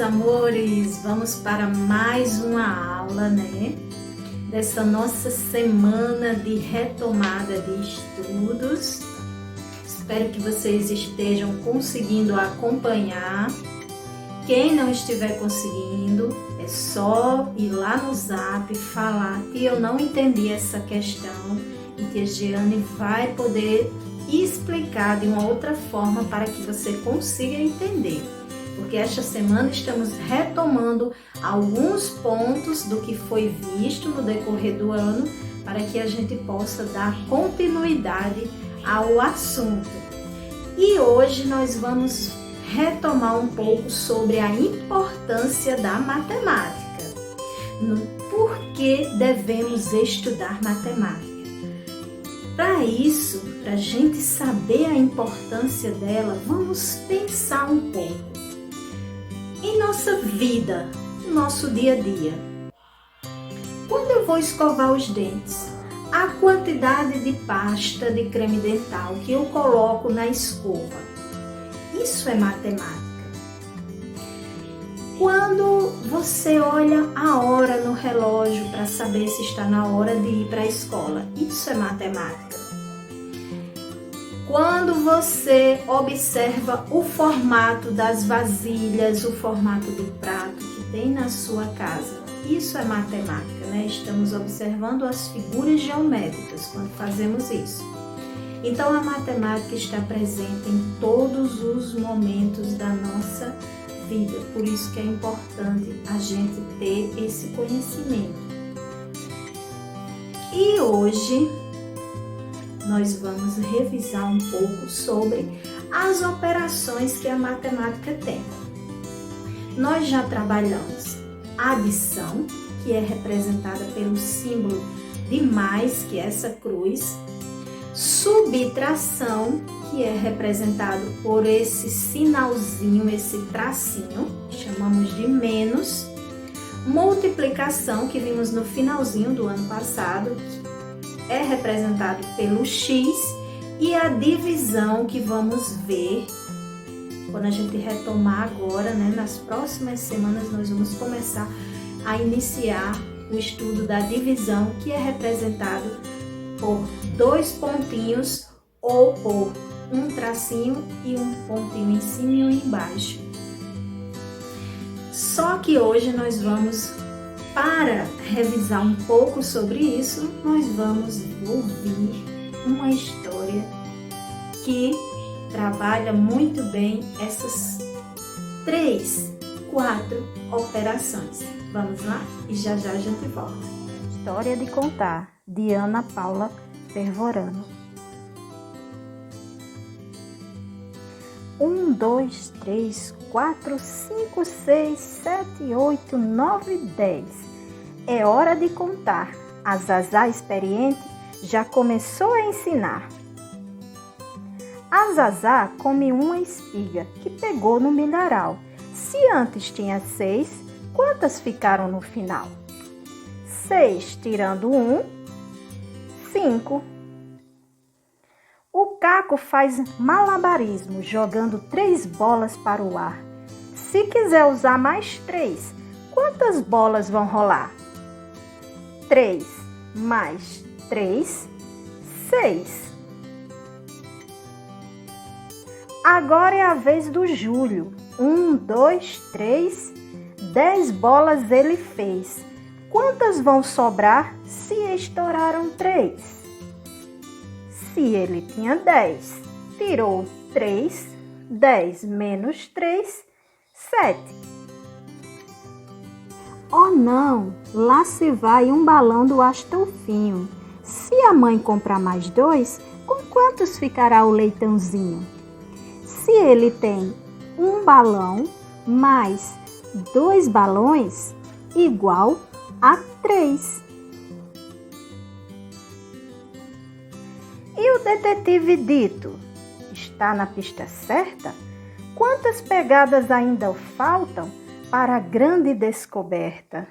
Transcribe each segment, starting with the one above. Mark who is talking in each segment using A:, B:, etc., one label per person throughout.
A: amores, vamos para mais uma aula, né? Dessa nossa semana de retomada de estudos. Espero que vocês estejam conseguindo acompanhar. Quem não estiver conseguindo, é só ir lá no Zap e falar que eu não entendi essa questão e que a Giane vai poder explicar de uma outra forma para que você consiga entender. Porque esta semana estamos retomando alguns pontos do que foi visto no decorrer do ano para que a gente possa dar continuidade ao assunto. E hoje nós vamos retomar um pouco sobre a importância da matemática. No porquê devemos estudar matemática. Para isso, para a gente saber a importância dela, vamos pensar um pouco. Em nossa vida, no nosso dia a dia, quando eu vou escovar os dentes, a quantidade de pasta de creme dental que eu coloco na escova, isso é matemática. Quando você olha a hora no relógio para saber se está na hora de ir para a escola, isso é matemática. Quando você observa o formato das vasilhas, o formato do prato que tem na sua casa, isso é matemática, né? Estamos observando as figuras geométricas quando fazemos isso. Então, a matemática está presente em todos os momentos da nossa vida, por isso que é importante a gente ter esse conhecimento. E hoje nós vamos revisar um pouco sobre as operações que a matemática tem. Nós já trabalhamos a adição, que é representada pelo símbolo de mais, que é essa cruz, subtração, que é representado por esse sinalzinho, esse tracinho, chamamos de menos, multiplicação, que vimos no finalzinho do ano passado, é representado pelo X, e a divisão que vamos ver quando a gente retomar agora, né? Nas próximas semanas nós vamos começar a iniciar o estudo da divisão, que é representado por dois pontinhos ou por um tracinho e um pontinho em cima e um embaixo. Só que hoje nós vamos, para revisar um pouco sobre isso, nós vamos ouvir uma história que trabalha muito bem essas 4 operações. Vamos lá? E já já a gente volta.
B: História de contar, de Ana Paula Pervorano. 1, 2, 3, 4, 5, 6, 7, 8, 9, 10. É hora de contar. A Zazá experiente já começou a ensinar. A Zazá come uma espiga que pegou no milharal. Se antes tinha 6, quantas ficaram no final? 6 tirando 1, 5. O Caco faz malabarismo jogando 3 bolas para o ar. Se quiser usar mais 3, quantas bolas vão rolar? 3 mais 3, 6. Agora é a vez do Júlio. 1, 2, 3, 10 bolas ele fez. Quantas vão sobrar se estouraram 3? Se ele tinha 10, tirou 3, 10 menos 3, 7. Oh não, lá se vai um balão do Astolfinho. Se a mãe comprar mais 2, com quantos ficará o leitãozinho? Se ele tem um balão mais 2 balões, igual a 3. E o detetive Dito está na pista certa? Quantas pegadas ainda faltam para a grande descoberta?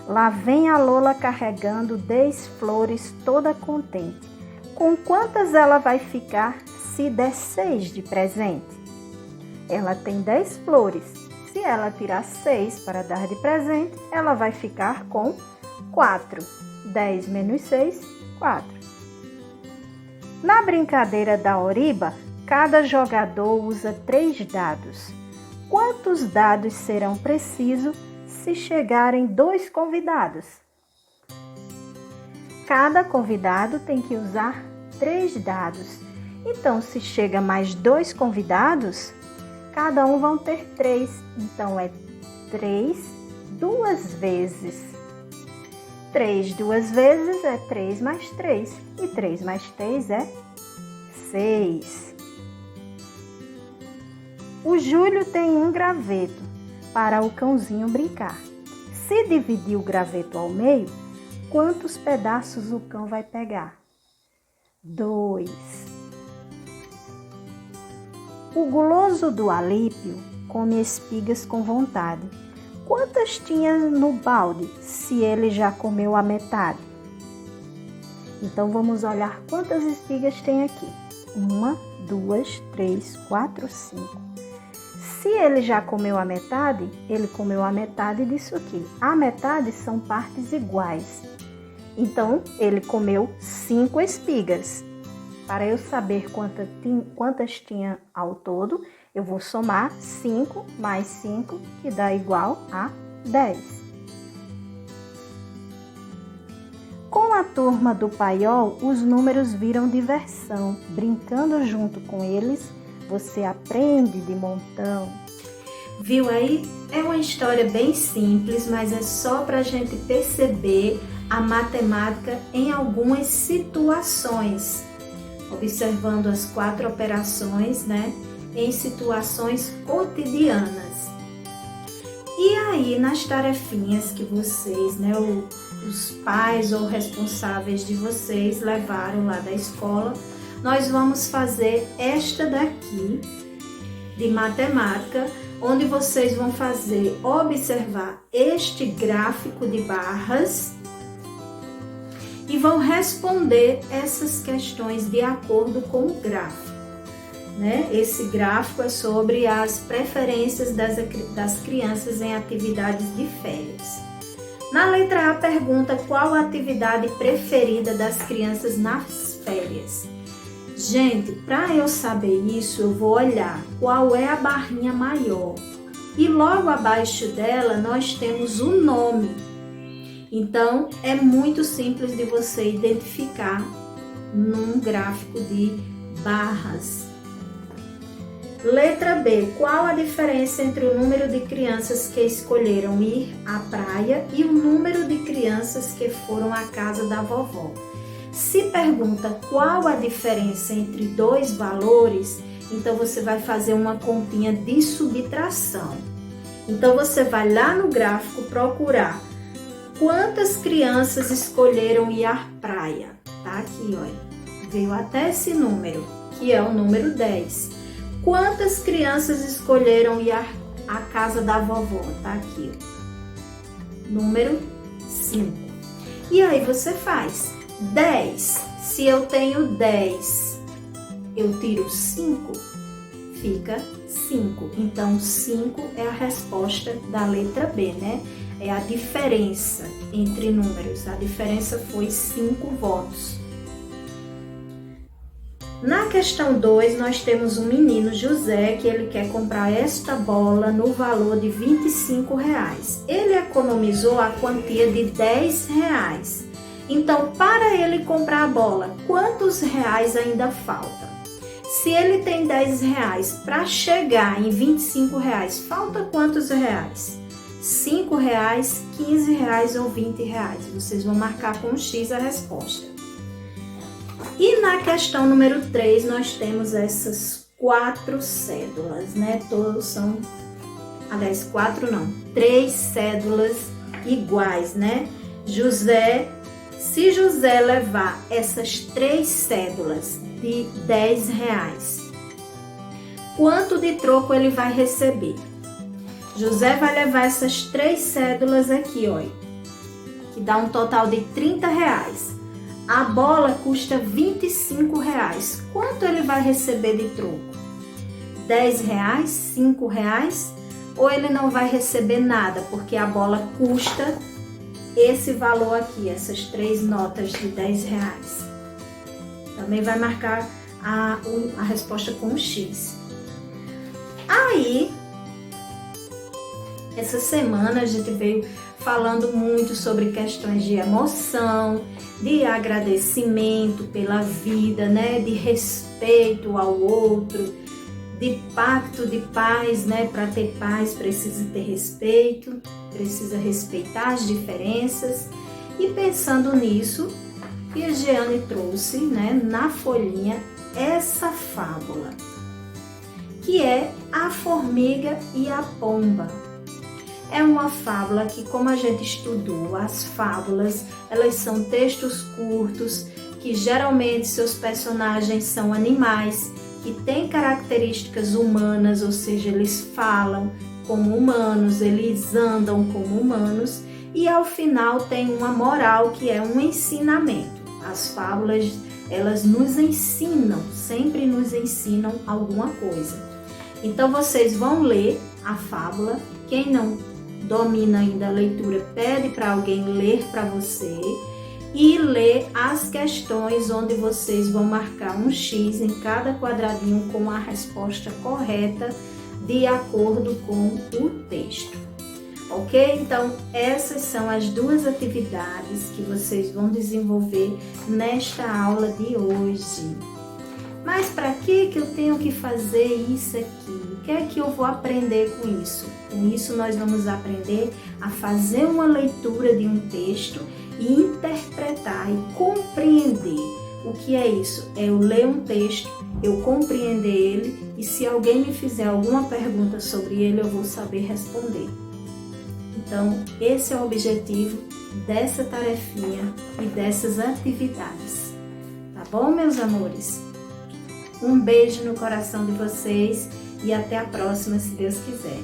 B: Lá vem a Lola carregando 10 flores toda contente. Com quantas ela vai ficar se der 6 de presente? ela tem 10 flores. Se ela tirar 6 para dar de presente, ela vai ficar com 4. 10 menos 6, 4. Na brincadeira da Oriba, cada jogador usa 3 dados. Quantos dados serão precisos se chegarem 2 convidados? Cada convidado tem que usar 3 dados. Então, se chega mais 2 convidados, cada um vão ter 3. Então, é 3 duas vezes. 3 duas vezes é 3 mais 3. E 3 mais 3 é 6. O Júlio tem um graveto para o cãozinho brincar. Se dividir o graveto ao meio, quantos pedaços o cão vai pegar? 2. O guloso do Alípio come espigas com vontade. Quantas tinha no balde, se ele já comeu a metade? Então, vamos olhar quantas espigas tem aqui. 1, 2, 3, 4, 5. Se ele já comeu a metade, ele comeu a metade disso aqui. A metade são partes iguais. Então, ele comeu 5 espigas. Para eu saber quantas tinha ao todo, eu vou somar 5 mais 5, que dá igual a 10. Com a turma do Paiol, os números viram diversão. Brincando junto com eles, você aprende de montão.
A: Viu aí? É uma história bem simples, mas é só para a gente perceber a matemática em algumas situações. Observando as 4 operações, né? Em situações cotidianas. E aí, nas tarefinhas que vocês, né? Os pais ou responsáveis de vocês levaram lá da escola, nós vamos fazer esta daqui de matemática, onde vocês vão observar este gráfico de barras e vão responder essas questões de acordo com o gráfico, né? Esse gráfico é sobre as preferências das crianças em atividades de férias. Na letra A pergunta qual a atividade preferida das crianças nas férias. Gente, para eu saber isso, eu vou olhar qual é a barrinha maior. E logo abaixo dela, nós temos o nome. Então, é muito simples de você identificar num gráfico de barras. Letra B. Qual a diferença entre o número de crianças que escolheram ir à praia e o número de crianças que foram à casa da vovó? Se pergunta qual a diferença entre 2 valores, então você vai fazer uma continha de subtração. Então você vai lá no gráfico procurar quantas crianças escolheram ir à praia. Tá aqui, olha. Veio até esse número, que é o número 10. Quantas crianças escolheram ir à casa da vovó? Tá aqui, ó. Número 5. E aí você faz 10. Se eu tenho 10, eu tiro 5, fica 5. Então, 5 é a resposta da letra B, né? É a diferença entre números. A diferença foi 5 votos. Na questão 2, nós temos um menino, José, que ele quer comprar esta bola no valor de R$25. Ele economizou a quantia de R$10. Então, para ele comprar a bola, quantos reais ainda falta? Se ele tem R$10 para chegar em R$25, falta quantos reais? R$5, R$15 ou R$20? Vocês vão marcar com um X a resposta. E na questão número 3, nós temos essas 4 cédulas, né? Todos são, aliás, 4 não, 3 cédulas iguais, né? Se José levar essas 3 cédulas de R$10, quanto de troco ele vai receber? José vai levar essas 3 cédulas aqui, ó, que dá um total de R$30. A bola custa R$25. Quanto ele vai receber de troco? R$10, R$5, ou ele não vai receber nada, porque a bola custa esse valor aqui, essas 3 notas de R$10. Também vai marcar a resposta com um X. Aí, essa semana a gente veio falando muito sobre questões de emoção, de agradecimento pela vida, né? De respeito ao outro, de pacto de paz, né? Para ter paz precisa ter respeito, precisa respeitar as diferenças. E pensando nisso, que a Jeane trouxe, né, na folhinha, essa fábula, que é A Formiga e a Pomba. É uma fábula que, como a gente estudou, as fábulas, elas são textos curtos, que geralmente seus personagens são animais, que têm características humanas, ou seja, eles falam como humanos, eles andam como humanos, e ao final tem uma moral, que é um ensinamento. As fábulas, elas nos ensinam, sempre nos ensinam alguma coisa. Então vocês vão ler a fábula. Quem não domina ainda a leitura, pede para alguém ler para você e ler as questões, onde vocês vão marcar um X em cada quadradinho com a resposta correta de acordo com o texto. Ok? Então, essas são as 2 atividades que vocês vão desenvolver nesta aula de hoje. Mas para que eu tenho que fazer isso aqui? O que é que eu vou aprender com isso? Com isso, nós vamos aprender a fazer uma leitura de um texto e interpretar e compreender. O que é isso? É eu ler um texto, eu compreender ele, e se alguém me fizer alguma pergunta sobre ele, eu vou saber responder. Então, esse é o objetivo dessa tarefinha e dessas atividades. Tá bom, meus amores? Um beijo no coração de vocês e até a próxima, se Deus quiser.